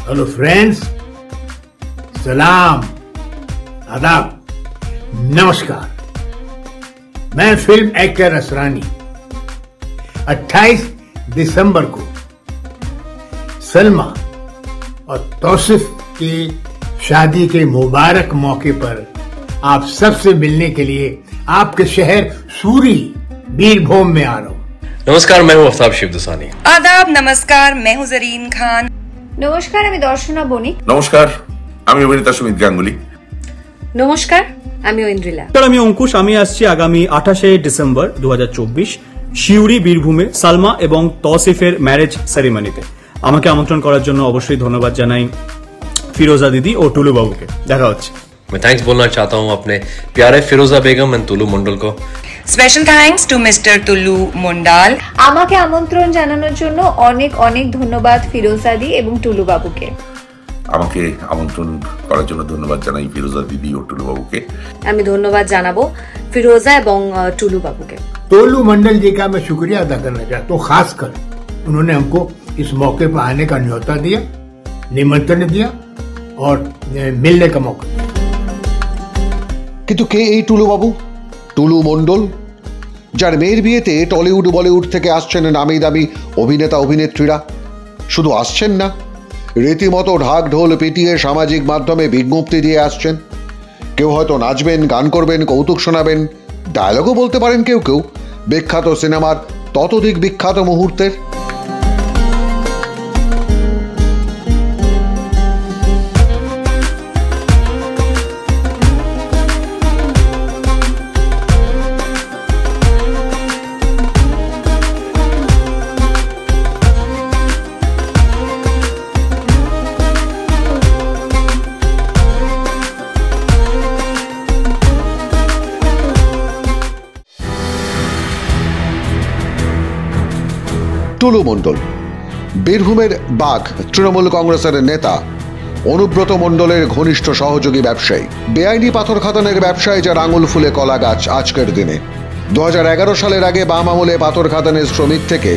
Hello friends, सलाम, आदाब, नमस्कार। मैं फिल्म एक्टर असरानी 28 दिसंबर को सलमा और तौसिफ की शादी के मुबारक मौके पर आप सबसे मिलने के लिए आपके शहर सूरी बीरभूम में आ रहा हूँ। नमस्कार, मैं हूँ आफ्ताब शिवदसानी। आदाब, नमस्कार, मैं हूँ जरीन खान। नमस्कार, আমি দর্শনা বণিক। নমস্কার, আমি অভিনেতা সুমিত গাঙ্গুলি। নমস্কার, আমি ঐন্দ্রিলা। আমি অঙ্কুশ। আমি আসছি আগামী 28 ডিসেম্বর 2024 শিউরি বীরভূমে সালমা এবং তৌসিফের ম্যারেজ সেরিমনিতে। আমাকে আমন্ত্রণ করার জন্য অবশ্যই ধন্যবাদ জানাই ফিরোজা দিদি ও টুলু বাবুকে। দেখা হচ্ছে। मैं थैंक्स बोलना चाहता हूँ अपने प्यारे फिरोजा बेगम एंड तुलू मंडल को। स्पेशल थैंक्स टू मिस्टर तुलू मुंडाल। আমাকে আমন্ত্রণ জানানোর জন্য অনেক অনেক ধন্যবাদ ফিরোজা দি এবং টুলু বাবুকে। আমাকে আমন্ত্রণ করার জন্য ধন্যবাদ জানাই ফিরোজা দিদি ও টুলু বাবুকে। আমি ধন্যবাদ জানাবো ফিরোজা এবং টুলু বাবুকে। टोलू मंडल जी का मैं शुक्रिया अदा करना चाहता हूँ, खासकर उन्होंने हमको इस मौके पर आने का न्योता दिया, निमंत्रण दिया और मिलने का मौका दिया। কিন্তু কে এই টুলু বাবু? টুলু মণ্ডল, যার মেয়ের বিয়েতে টলিউড বলিউড থেকে আসছেন নামি দামি অভিনেতা অভিনেত্রীরা। শুধু আসছেন না, রীতিমতো ঢাক ঢোল পিটিয়ে সামাজিক মাধ্যমে বিজ্ঞপ্তি দিয়ে আসছেন। কেউ হয়তো নাচবেন, গান করবেন, কৌতুক শোনাবেন, ডায়লগও বলতে পারেন কেউ কেউ বিখ্যাত সিনেমার ততোধিক বিখ্যাত মুহূর্তের। টুলু মণ্ডল বীরভূমের বাঘ তৃণমূল কংগ্রেসের নেতা অনুব্রত মণ্ডলের ঘনিষ্ঠ সহযোগী ব্যবসায়ী। বেআইনি পাথর খাদানের ব্যবসায় যার আঙুল ফুলে কলা গাছ আজকের দিনে। 2011 সালের আগে বাম আমলে পাথর খাদানের শ্রমিক থেকে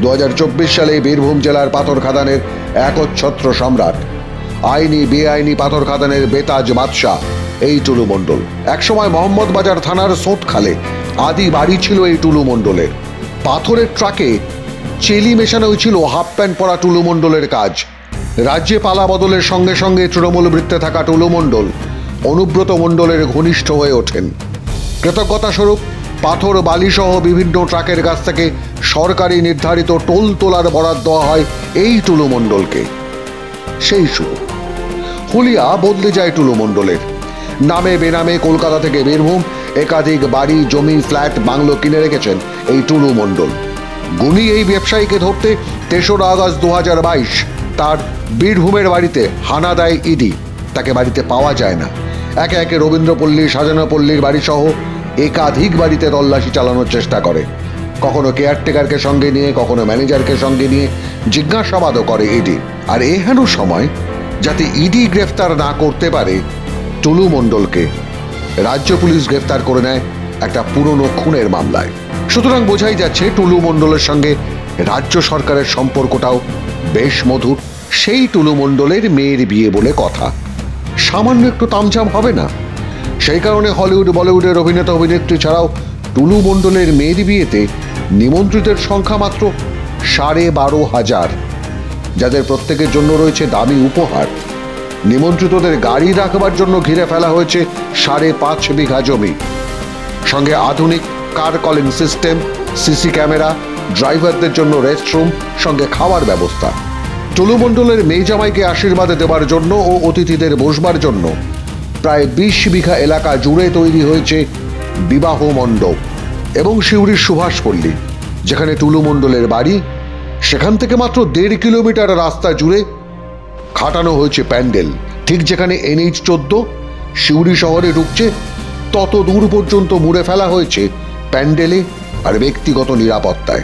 2024 সালে বীরভূম জেলার পাথর খাদানের একচ্ছত্র সম্রাট, আইনি বেআইনি পাথর খাদানের বেতাজ বাদশাহ এই টুলু মণ্ডল। একসময় মোহাম্মদবাজার থানার সোঁতখালে আদি বাড়ি ছিল এই টুলু মণ্ডলের। পাথরের ট্রাকে চেলি মেশানো হয়েছিল হাফ প্যান্ট পরা টুলু মণ্ডলের কাজ। রাজ্যে পালা বদলের সঙ্গে সঙ্গে তৃণমূল বৃত্তে থাকা টুলু মণ্ডল অনুব্রত মণ্ডলের ঘনিষ্ঠ হয়ে ওঠেন। কৃতজ্ঞতাস্বরূপ পাথর বালিসহ বিভিন্ন ট্রাকের কাছ থেকে সরকারি নির্ধারিত টোল তোলার বরাদ্দ দেওয়া হয় এই টুলু মণ্ডলকে। সেই শুরু। হুলিয়া বদলে যায় টুলু মণ্ডলের। নামে বেনামে কলকাতা থেকে বীরভূম একাধিক বাড়ি, জমি, ফ্ল্যাট, বাংলো কিনে রেখেছেন এই টুলু মণ্ডল। গুণী এই ব্যবসায়ীকে ধরতে 3রা আগস্ট 2022 তার বীরভূমের বাড়িতে হানা দেয় ইডি। তাকে বাড়িতে পাওয়া যায় না। একে একে রবীন্দ্রপল্লী, সাজানোপল্লীর বাড়িসহ একাধিক বাড়িতে তল্লাশি চালানোর চেষ্টা করে। কখনো কেয়ারটেকারকে সঙ্গে নিয়ে, কখনো ম্যানেজারকে সঙ্গে নিয়ে জিজ্ঞাসাবাদও করে ইডি। আর এহেন সময় যাতে ইডি গ্রেফতার না করতে পারে টুলু মণ্ডলকে, রাজ্য পুলিশ গ্রেফতার করে নেয় একটা পুরনো খুনের মামলায়। সুতরাং বোঝাই যাচ্ছে টুলু মণ্ডলের সঙ্গে রাজ্য সরকারের সম্পর্কটাও বেশ মধুর। সেই টুলু মণ্ডলের মেয়ের বিয়ে বলে কথা, সামান্য একটু তামঝাম হবে না? সেই কারণে হলিউড বলিউডের অভিনেতা অভিনেত্রী ছাড়াও টুলু মণ্ডলের মেয়ের বিয়েতে নিমন্ত্রিতের সংখ্যা মাত্র 12,500, যাদের প্রত্যেকের জন্য রয়েছে দামি উপহার। নিমন্ত্রিতদের গাড়ি রাখবার জন্য ঘিরে ফেলা হয়েছে 5.5 বিঘা জমি, সঙ্গে আধুনিক কার কলিং সিস্টেম, সিসি ক্যামেরা, ড্রাইভারদের জন্য রেস্টরুম, সঙ্গে খাওয়ার ব্যবস্থা। টুলু মণ্ডলের মেয়ে জামাইকে আশীর্বাদ দেবার জন্য ও অতিথিদের বসবার জন্য প্রায় 20 বিঘা এলাকা জুড়ে তৈরি হয়েছে বিবাহ মণ্ডপ। এবং শিউরির সুভাষপল্লী, যেখানে টুলু মণ্ডলের বাড়ি, সেখান থেকে মাত্র 1.5 কিলোমিটার রাস্তা জুড়ে খাটানো হয়েছে প্যান্ডেল। ঠিক যেখানে NH-14 শিউরি শহরে ঢুকছে, তত দূর পর্যন্ত মুড়ে ফেলা হয়েছে প্যান্ডেলে আর ব্যক্তিগত নিরাপত্তায়।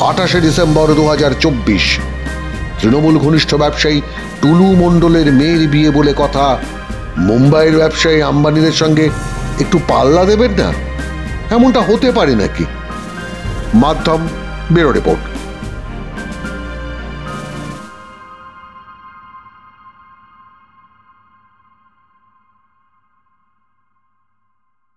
28 ডিসেম্বর 2024 তৃণমূল ঘনিষ্ঠ ব্যবসায়ী টুলু মণ্ডলের মেয়ের বিয়ে বলে কথা। মুম্বাইয়ের ব্যবসায়ী আম্বানিদের সঙ্গে একটু পাল্লা দেবেন না? এমনটা হতে পারে নাকি? মাধ্যম ব্যুরো রিপোর্ট।